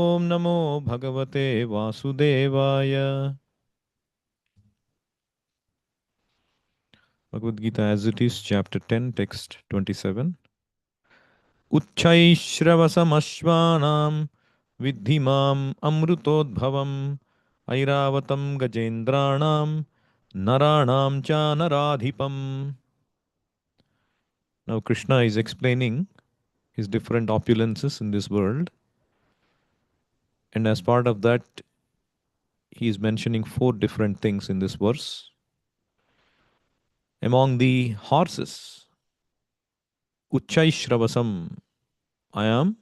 Om Namo Bhagavate Vasudevaya. Bhagavad Gita as it is, chapter 10, text 27. Uchchaishravasam vidhimam amrutodbhavam airavatam gajendranam naranam cha naradhipam. Now Krishna is explaining his different opulences in this world, and as part of that he is mentioning four different things in this verse. Among the horses, Uchchaishravasam, I am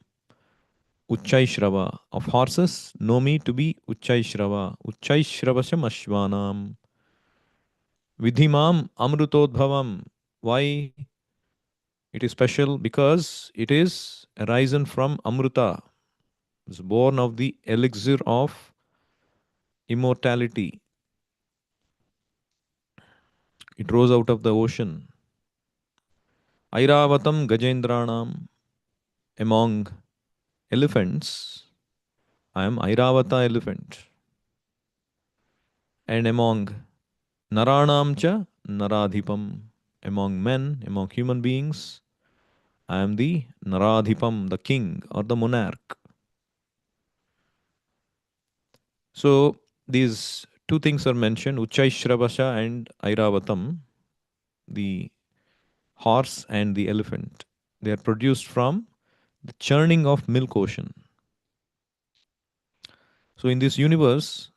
Uchchaishrava. Of horses, know me to be Uchchaishrava. Uchchaishravasam Ashvanam. Vidhimam Amrutodbhavam. Why it is special? Because it is arisen from Amruta. It's born of the elixir of immortality. It rose out of the ocean. Airavatam Gajendranam. Among elephants, I am Airavata elephant. And among Naranam cha Naradhipam. Among men, among human beings, I am the Naradhipam, the king or the monarch. So these two things are mentioned, Uchchaishravasha and Airavatam, the horse and the elephant. They are produced from the churning of milk ocean. So in this universe,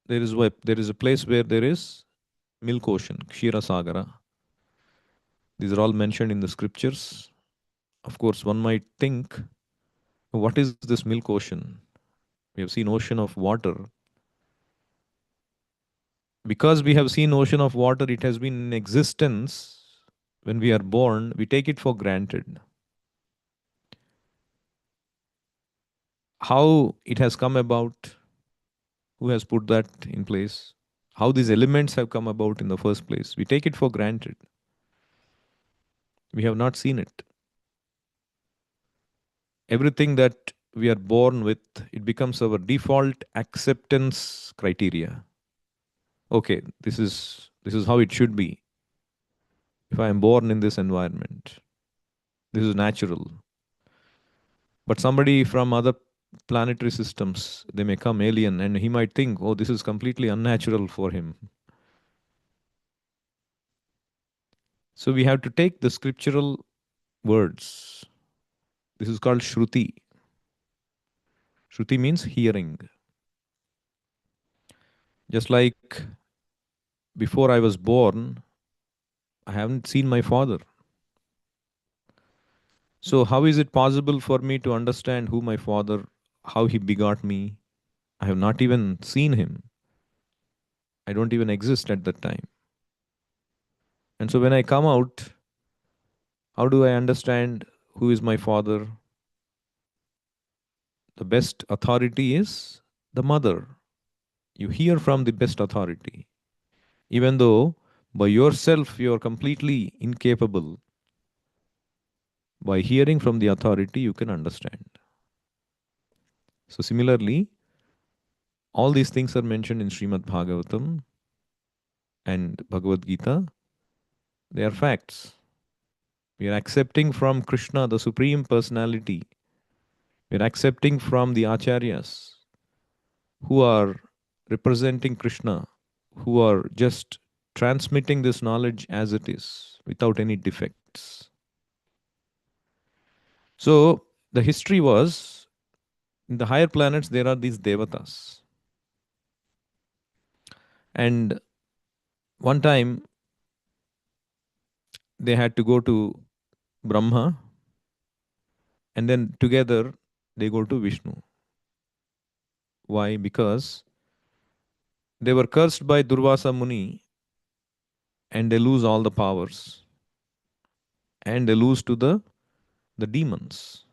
there is a place where there is milk ocean, Kshira Sagara. These are all mentioned in the scriptures. Of course, one might think, what is this milk ocean? We have seen ocean of water. Because we have seen ocean of water, it has been in existence when we are born, we take it for granted. How it has come about, who has put that in place, how these elements have come about in the first place, we take it for granted. We have not seen it. Everything that we are born with, it becomes our default acceptance criteria. Okay, this is how it should be. If I am born in this environment, this is natural. But somebody from other planetary systems, they may come alien and he might think, oh, this is completely unnatural for him. So we have to take the scriptural words. This is called Shruti. Shruti means hearing. Just like before I was born, I haven't seen my father. So how is it possible for me to understand who my father, how he begot me? I have not even seen him. I don't even exist at that time. And so when I come out, how do I understand who is my father? The best authority is the mother. You hear from the best authority. Even though by yourself you are completely incapable, by hearing from the authority you can understand. So similarly, all these things are mentioned in Srimad Bhagavatam and Bhagavad Gita. They are facts. We are accepting from Krishna, the Supreme Personality. We are accepting from the Acharyas who are representing Krishna, who are just transmitting this knowledge as it is without any defects. So the history was, in the higher planets there are these devatas. And one time they had to go to Brahma, and then together they go to Vishnu. Why? Because they were cursed by Durvasa Muni and they lose all the powers and they lose to the demons.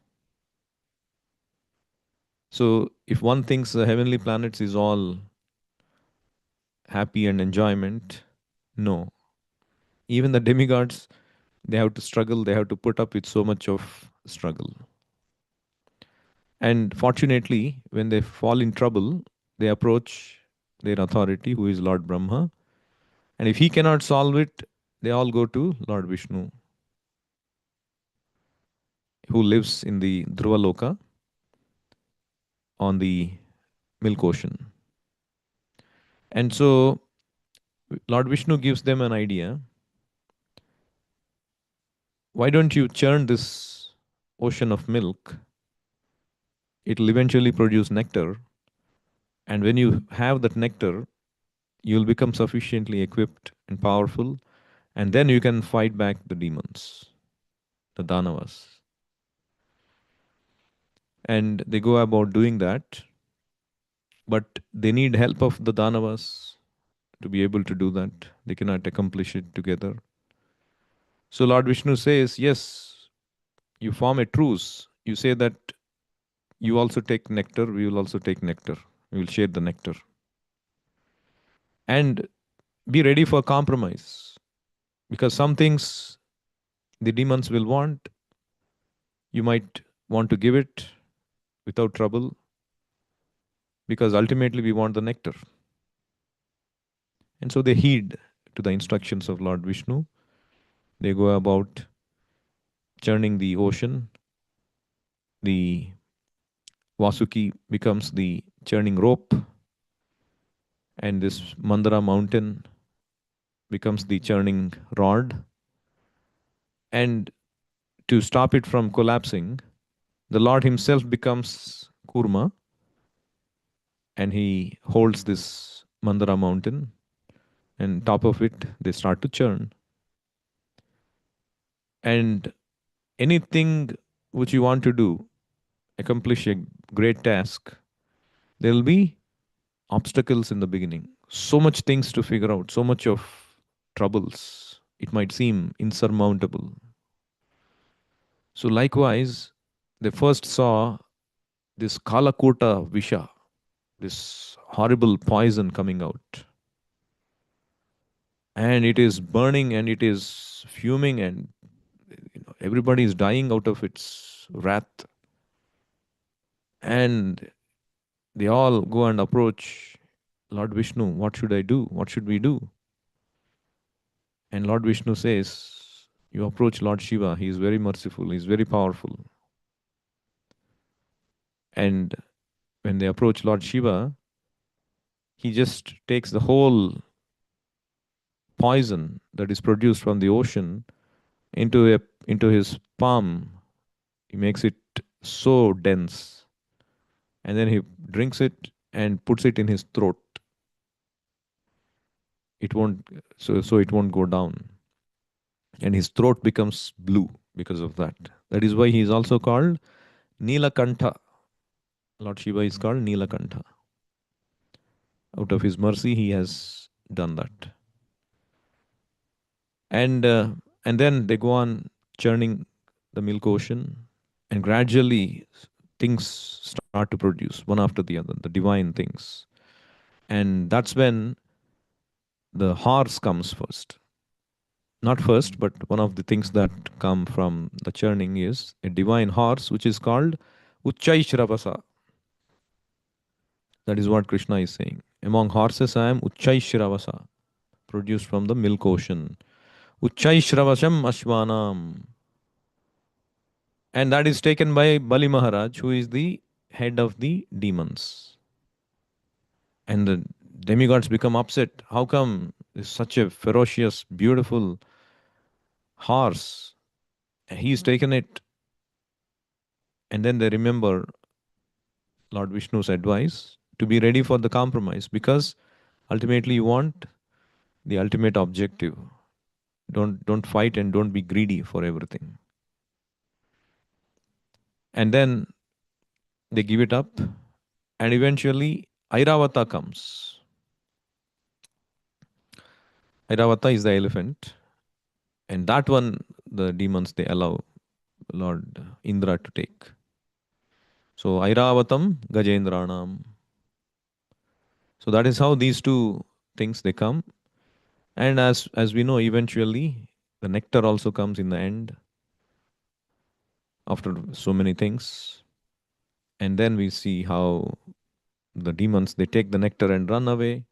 So if one thinks the heavenly planets is all happy and enjoyment, no. Even the demigods, they have to struggle, they have to put up with so much of struggle. And fortunately, when they fall in trouble, they approach their authority, who is Lord Brahma. And if he cannot solve it, they all go to Lord Vishnu, who lives in the Dhruvaloka on the Milk Ocean. And so Lord Vishnu gives them an idea. Why don't you churn this ocean of milk? It will eventually produce nectar. And when you have that nectar, you'll become sufficiently equipped and powerful. And then you can fight back the demons, the Danavas. And they go about doing that. But they need help of the Danavas to be able to do that. They cannot accomplish it together. So Lord Vishnu says, yes, you form a truce. You say that you also take nectar, we will also take nectar. We will share the nectar. And be ready for compromise. Because some things the demons will want, you might want to give it without trouble. Because ultimately we want the nectar. And so they heed to the instructions of Lord Vishnu. They go about churning the ocean. The Vasuki becomes the churning rope, and this Mandara mountain becomes the churning rod. And to stop it from collapsing, the Lord Himself becomes Kurma, and He holds this Mandara mountain, and top of it they start to churn. And anything which you want to do, accomplish a great task, there will be obstacles in the beginning. So much things to figure out, so much of troubles. It might seem insurmountable. So likewise, they first saw this Kalakota Visha, this horrible poison coming out. And it is burning and it is fuming, and everybody is dying out of its wrath. And they all go and approach Lord Vishnu. What should I do? What should we do? And Lord Vishnu says, you approach Lord Shiva. He is very merciful. He is very powerful. And when they approach Lord Shiva, he just takes the whole poison that is produced from the ocean into his palm. He makes it so dense, and then he drinks it and puts it in his throat. It won't so it won't go down, and his throat becomes blue because of that. That is why he is also called Nilakantha. Lord Shiva is called Nilakantha. Out of his mercy, he has done that. And and then they go on churning the milk ocean, and gradually things start to produce one after the other, the divine things. And that's when the horse comes first. Not first, but one of the things that come from the churning is a divine horse, which is called Uchchaishravasa. That is what Krishna is saying. Among horses, I am Uchchaishravasa, produced from the milk ocean. Uchchaishravasam Ashvanam. And that is taken by Bali Maharaj, who is the head of the demons. And the demigods become upset. How come is such a ferocious, beautiful horse? He's taken it. And then they remember Lord Vishnu's advice to be ready for the compromise, because ultimately you want the ultimate objective. Don't fight and don't be greedy for everything. And then they give it up, and eventually Airavata comes. Airavata is the elephant, and that one the demons they allow Lord Indra to take. So Airavatam Gajendranam. So that is how these two things they come. And as we know, eventually the nectar also comes in the end after so many things. And then we see how the demons, they take the nectar and run away,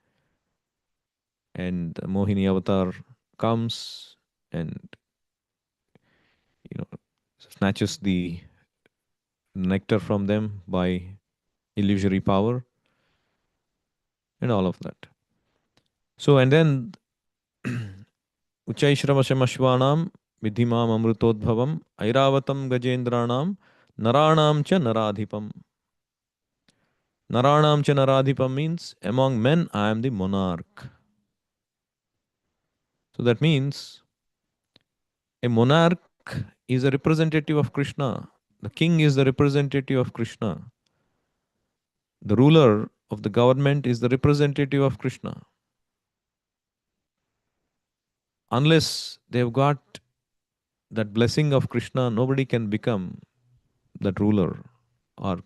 and Mohini avatar comes and, you know, snatches the nectar from them by illusory power and all of that. So, and then Uchaishramashmashvanam vidhimam amrutodbhavam airavatam gajendranam naranam cha naradhipam. Naranam cha naradhipam means among men I am the monarch. So that means a monarch is a representative of Krishna. The king is the representative of Krishna. The ruler of the government is the representative of Krishna. Unless they've got that blessing of Krishna, nobody can become that ruler or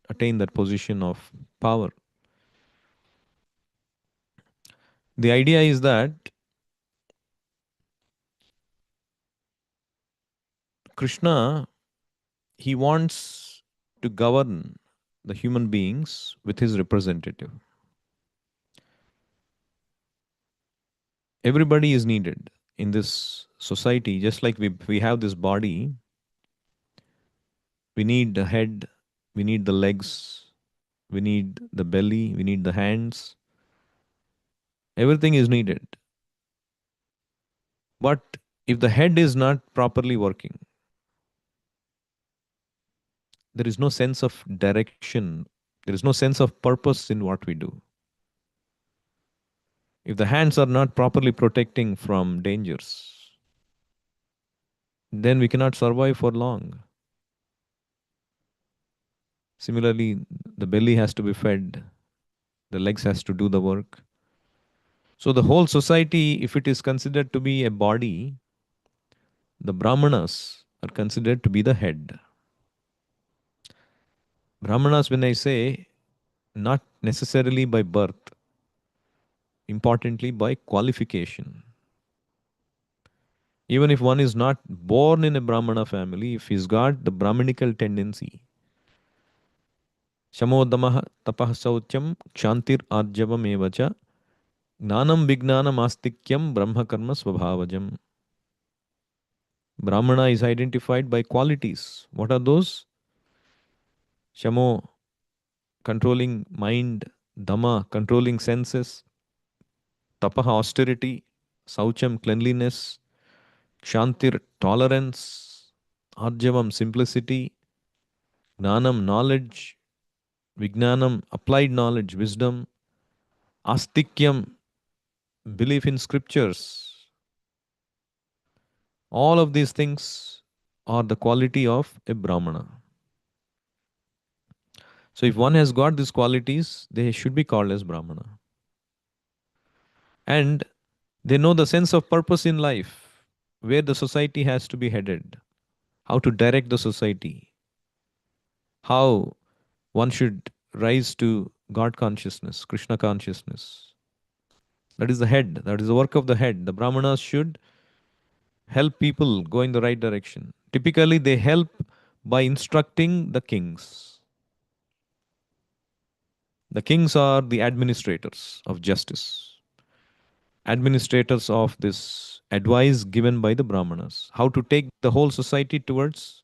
attain that position of power. The idea is that Krishna, he wants to govern the human beings with his representative. Everybody is needed in this society, just like we have this body, we need the head, we need the legs, we need the belly, we need the hands. Everything is needed. But if the head is not properly working, there is no sense of direction, there is no sense of purpose in what we do. If the hands are not properly protecting from dangers, then we cannot survive for long. Similarly, the belly has to be fed, the legs has to do the work. So the whole society, if it is considered to be a body, the Brahmanas are considered to be the head. Brahmanas, when I say, not necessarily by birth, importantly by qualification. Even if one is not born in a Brahmana family, if he's got the Brahminical tendency, Shamodamah tapah sautyam kshantir arjavam evacha gnanam vignanam astikyam brahma karma svabhavajam. Brahmana is identified by qualities. What are those? Shamo, controlling mind; Dhamma, controlling senses; Tapaha, austerity; Saucham, cleanliness; Kshantir, tolerance; Arjavam, simplicity; Gnanam, knowledge; Vijnanam, applied knowledge, wisdom; Astikyam, belief in scriptures. All of these things are the quality of a Brahmana. So if one has got these qualities, they should be called as Brahmana. And they know the sense of purpose in life, where the society has to be headed, how to direct the society, how one should rise to God consciousness, Krishna consciousness. That is the head, that is the work of the head. The Brahmanas should help people go in the right direction. Typically, they help by instructing the kings. The kings are the administrators of justice, administrators of this advice given by the Brahmanas, how to take the whole society towards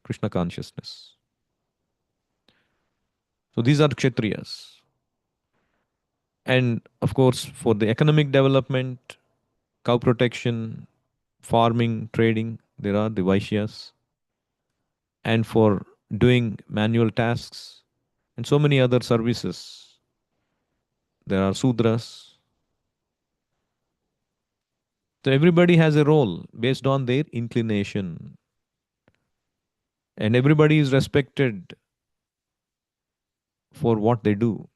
Krishna consciousness. So these are Kshatriyas. And of course, for the economic development, cow protection, farming, trading, there are the Vaishyas. And for doing manual tasks and so many other services, there are Sudras. So everybody has a role based on their inclination. And everybody is respected for what they do.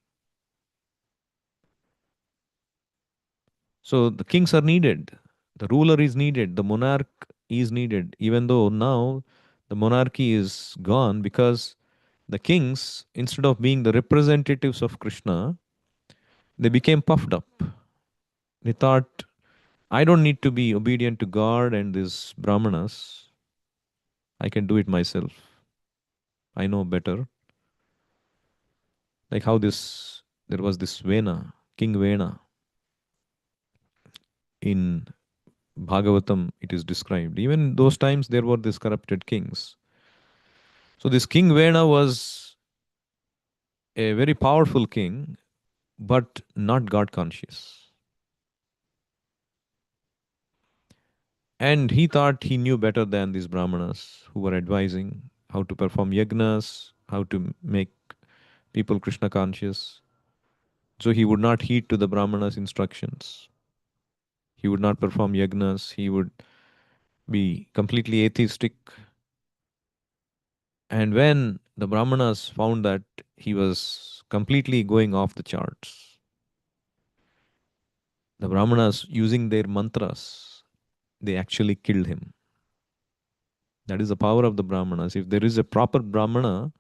So the kings are needed, the ruler is needed, the monarch is needed, even though now the monarchy is gone because the kings, instead of being the representatives of Krishna, they became puffed up. They thought, I don't need to be obedient to God and these Brahmanas. I can do it myself. I know better. Like how there was this Vena, King Vena. In Bhagavatam, it is described. Even in those times, there were these corrupted kings. So this King Vena was a very powerful king, but not God conscious. And he thought he knew better than these Brahmanas who were advising how to perform yagnas, how to make people Krishna conscious. So he would not heed to the Brahmanas' instructions. He would not perform yagnas. He would be completely atheistic. And when the Brahmanas found that he was completely going off the charts, the Brahmanas, using their mantras, they actually killed him. That is the power of the Brahmanas. If there is a proper Brahmana,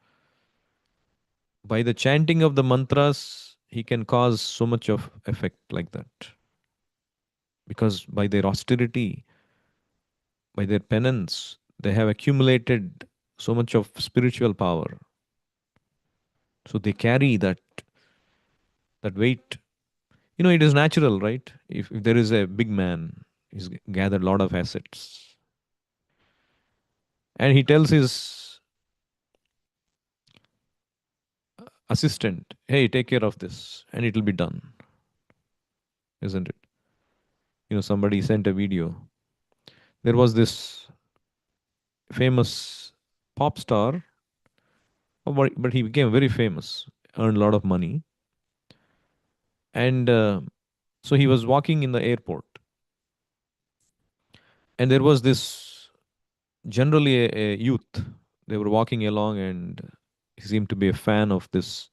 by the chanting of the mantras, he can cause so much of effect like that. Because by their austerity, by their penance, they have accumulated so much of spiritual power. So they carry that weight. It is natural, right? If there is a big man, he's gathered a lot of assets, and he tells his assistant, hey, take care of this, and it'll be done, isn't it? Somebody sent a video. There was this famous pop star, but he became very famous, earned a lot of money, and so he was walking in the airport, and there was this generally a youth. They were walking along, and he seemed to be a fan of this.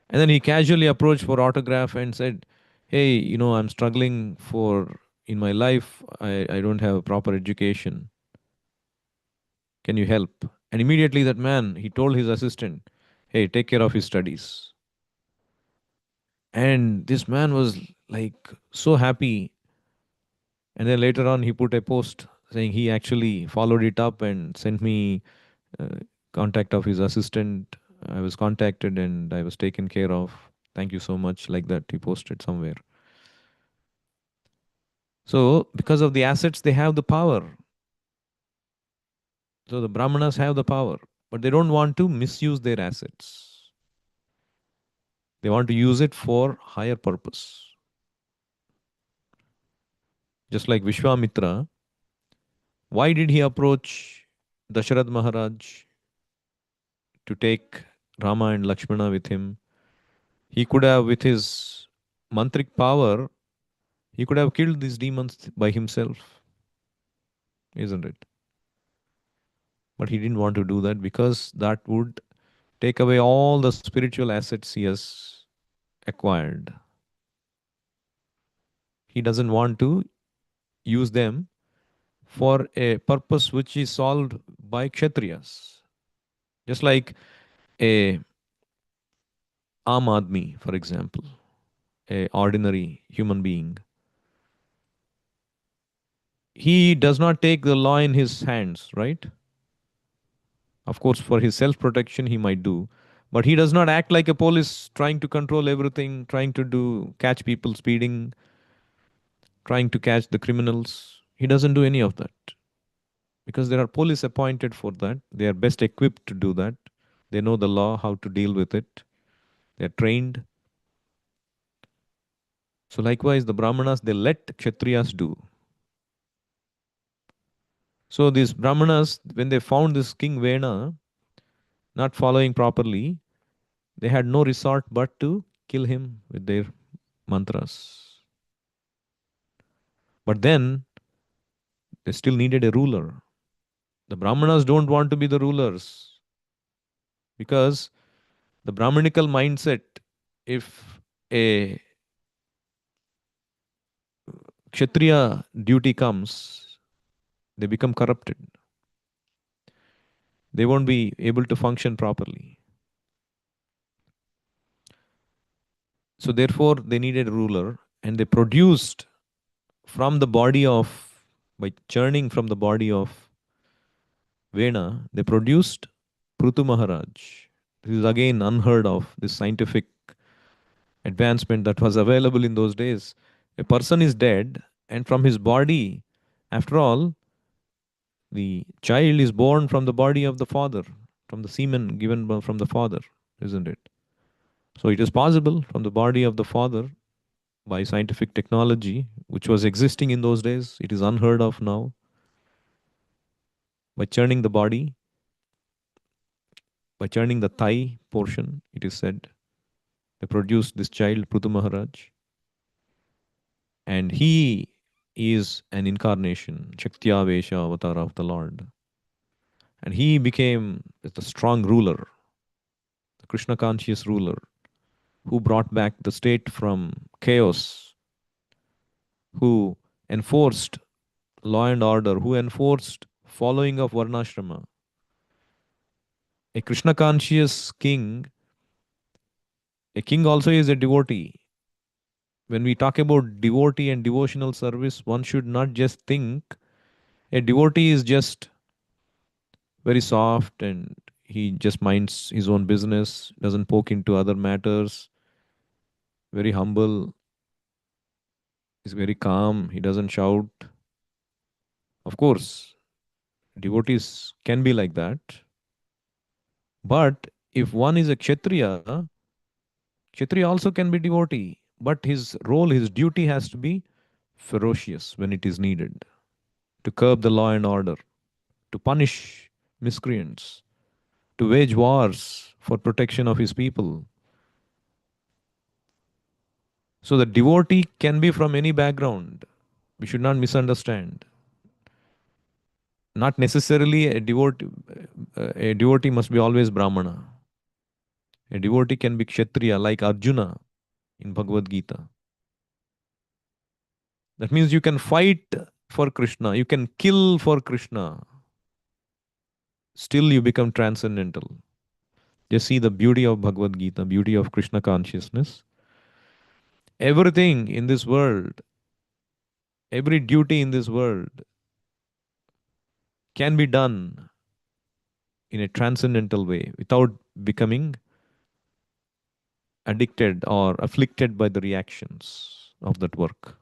And then he casually approached for autograph and said, hey, I'm struggling in my life. I don't have a proper education. Can you help? And immediately that man, he told his assistant, hey, take care of his studies. And this man was like so happy. And then later on, he put a post saying he actually followed it up and sent me uh, contact of his assistant. I was contacted and I was taken care of. Thank you so much. Like that, he posted somewhere. So, because of the assets, they have the power. So, the Brahmanas have the power, but they don't want to misuse their assets. They want to use it for higher purpose. Just like Vishwamitra, why did he approach Dasharad Maharaj to take Rama and Lakshmana with him? He could have, with his mantric power, he could have killed these demons by himself, isn't it? But he didn't want to do that because that would take away all the spiritual assets he has acquired. He doesn't want to use them for a purpose which is solved by kshatriyas. Just like a Aam Admi, for example, a ordinary human being. He does not take the law in his hands, right? Of course, for his self protection, he might do. But he does not act like a police trying to control everything, trying to catch people speeding, trying to catch the criminals. He doesn't do any of that because there are police appointed for that. They are best equipped to do that. They know the law, how to deal with it. They're trained. So likewise, the Brahmanas, they let Kshatriyas do. So these Brahmanas, when they found this King Vena not following properly, they had no resort but to kill him with their mantras. But then they still needed a ruler. The Brahmanas don't want to be the rulers because the Brahmanical mindset, if a Kshatriya duty comes, they become corrupted. They won't be able to function properly. So therefore, they needed a ruler, and they produced from the body of, by churning from the body of Vena, they produced Prutu Maharaj. This is again unheard of, this scientific advancement that was available in those days. A person is dead, and from his body, after all, the child is born from the body of the father, from the semen given from the father, isn't it? So it is possible from the body of the father by scientific technology, which was existing in those days. It is unheard of now. By churning the body, by churning the thigh portion, it is said, they produced this child, Prithu Maharaj. And he is an incarnation, Shaktya avatar of the Lord. And he became the strong ruler, the Krishna conscious ruler, who brought back the state from chaos, who enforced law and order, who enforced following of Varnashrama. A Krishna conscious king, a king also is a devotee. When we talk about devotee and devotional service, one should not just think a devotee is just very soft and he just minds his own business, doesn't poke into other matters, very humble, is very calm, he doesn't shout. Of course, devotees can be like that. But if one is a Kshatriya, Kshatriya also can be devotee. But his role, his duty has to be ferocious when it is needed to curb the law and order, to punish miscreants, to wage wars for protection of his people. So the devotee can be from any background. We should not misunderstand. Not necessarily a devotee must be always Brahmana. A devotee can be Kshatriya like Arjuna in Bhagavad Gita. That means you can fight for Krishna, you can kill for Krishna, still you become transcendental. Just see the beauty of Bhagavad Gita, beauty of Krishna consciousness. Everything in this world, every duty in this world can be done in a transcendental way without becoming addicted or afflicted by the reactions of that work.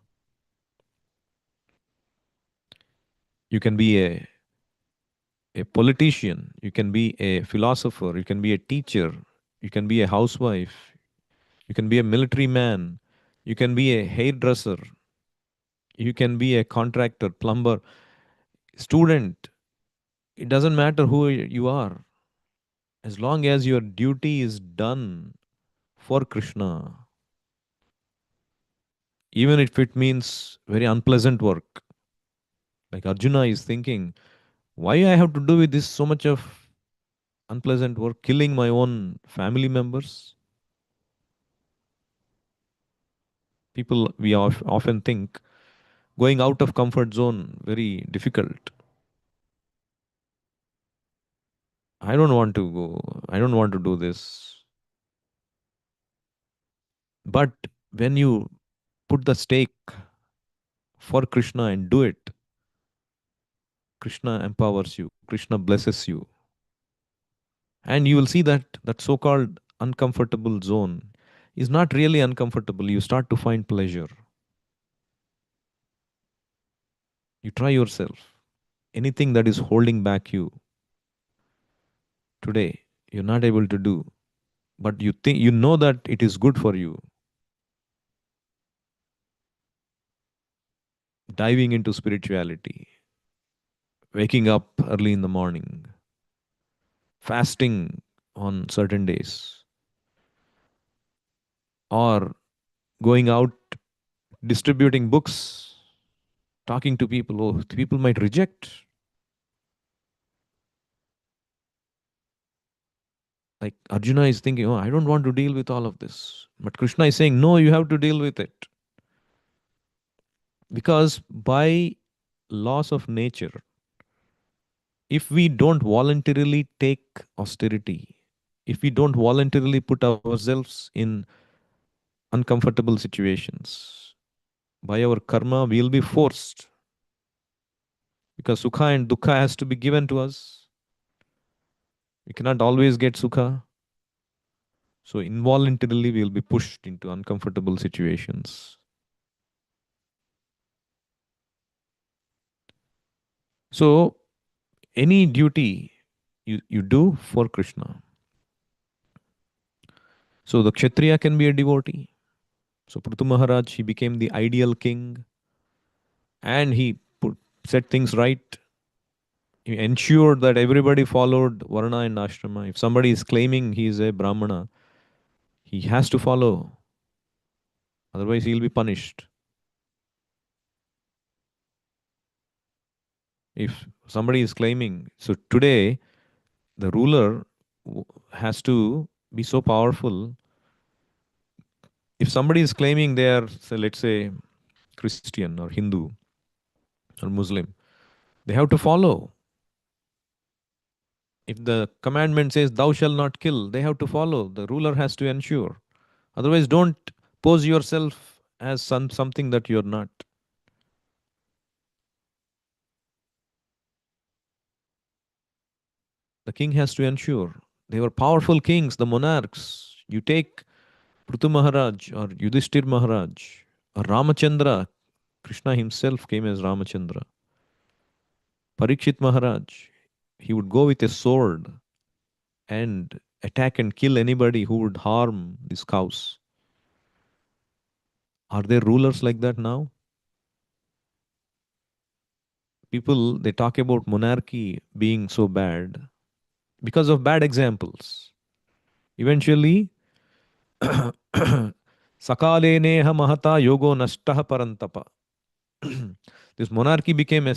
You can be a politician, you can be a philosopher, you can be a teacher, you can be a housewife, you can be a military man, you can be a hairdresser, you can be a contractor, plumber, student. It doesn't matter who you are. As long as your duty is done for Krishna, even if it means very unpleasant work. Like Arjuna is thinking, why I have to do with this so much of unpleasant work, killing my own family members? People, we often think going out of comfort zone very difficult. I don't want to go. I don't want to do this. But when you put the stake for Krishna and do it, Krishna empowers you, Krishna blesses you. And you will see that that so-called uncomfortable zone is not really uncomfortable. You start to find pleasure. You try yourself. Anything that is holding back you today, you're not able to do, but you think you know that it is good for you. Diving into spirituality, waking up early in the morning, fasting on certain days, or going out distributing books, talking to people. Oh, people might reject. Like Arjuna is thinking, oh, I don't want to deal with all of this. But Krishna is saying, no, you have to deal with it. Because by laws of nature, if we don't voluntarily take austerity, if we don't voluntarily put ourselves in uncomfortable situations, by our karma, we'll be forced. Because sukha and dukkha has to be given to us. We cannot always get sukha. So involuntarily we'll be pushed into uncomfortable situations. So any duty you do for Krishna. So the Kshatriya can be a devotee. So Prithu Maharaj, he became the ideal king and he set things right. He ensured that everybody followed Varna and Ashrama. If somebody is claiming he is a Brahmana, he has to follow, otherwise, he'll be punished. If somebody is claiming, so today, the ruler has to be so powerful. If somebody is claiming they are, say, let's say, Christian or Hindu or Muslim, they have to follow. If the commandment says, thou shall not kill, they have to follow. The ruler has to ensure. Otherwise, don't pose yourself as something that you're not. The king has to ensure. They were powerful kings, the monarchs. You take Prithu Maharaj or Yudhishthir Maharaj or Ramachandra. Krishna himself came as Ramachandra. Parikshit Maharaj, he would go with a sword and attack and kill anybody who would harm these cows. Are there rulers like that now? People, they talk about monarchy being so bad because of bad examples. Eventually, Sakale neha mahata yogo nashtaha parantapa. This monarchy became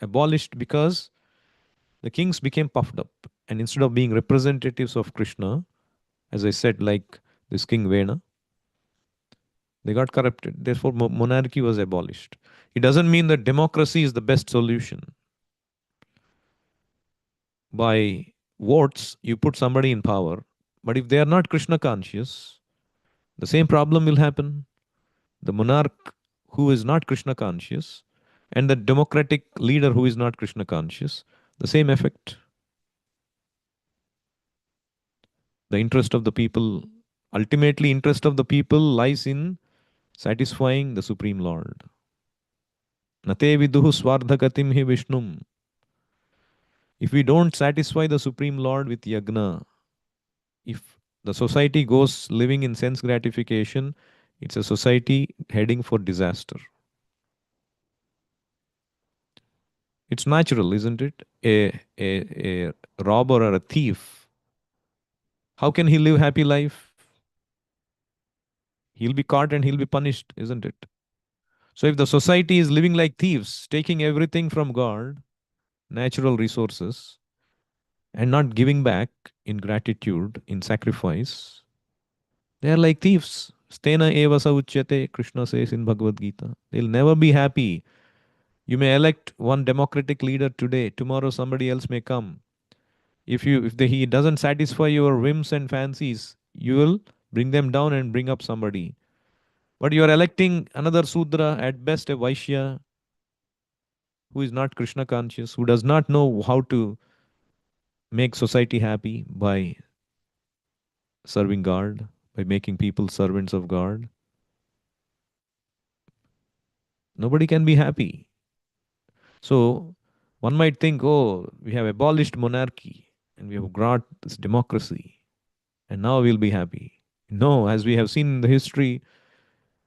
abolished because the kings became puffed up. And instead of being representatives of Krishna, as I said, like this King Vena, they got corrupted. Therefore, monarchy was abolished. It doesn't mean that democracy is the best solution. By votes, you put somebody in power, but if they are not Krishna conscious, the same problem will happen. The monarch who is not Krishna conscious and the democratic leader who is not Krishna conscious, the same effect. The interest of the people, ultimately, interest of the people lies in satisfying the Supreme Lord. Nate viduhu swardhakatim hi Vishnum. If we don't satisfy the Supreme Lord with yagna, if the society goes living in sense gratification, it's a society heading for disaster. It's natural, isn't it? A robber or a thief, how can he live happy life? He'll be caught and he'll be punished, isn't it? So if the society is living like thieves, taking everything from God, natural resources, and not giving back in gratitude, in sacrifice, they are like thieves. Stena eva sa uchyate, Krishna says in Bhagavad Gita. They'll never be happy. You may elect one democratic leader today, tomorrow somebody else may come. He doesn't satisfy your whims and fancies, you will bring them down and bring up somebody. But you are electing another Sudra, at best a Vaishya, who is not Krishna conscious, who does not know how to make society happy by serving God, by making people servants of God. Nobody can be happy. So one might think, oh, we have abolished monarchy and we have brought this democracy and now we'll be happy. No, as we have seen in the history,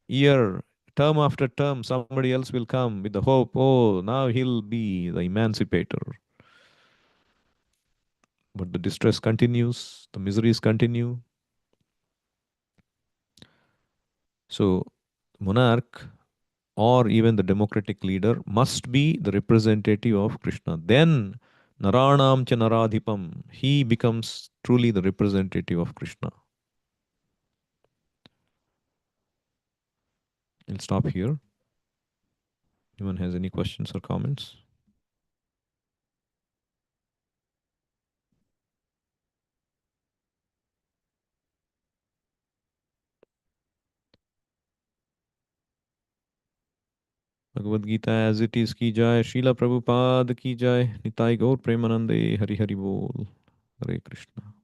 year, term after term, somebody else will come with the hope, oh, now he'll be the emancipator. But the distress continues, the miseries continue. So, monarch or even the democratic leader must be the representative of Krishna. Then, Naranam cha Naradhipam, he becomes truly the representative of Krishna. I'll stop here. Anyone has any questions or comments? Bhagavad Gita as it is की जाए, शीला प्रभुपाद की जाए, निताई गौर प्रेमानंदे, हरि हरि बोल, हरे कृष्ण.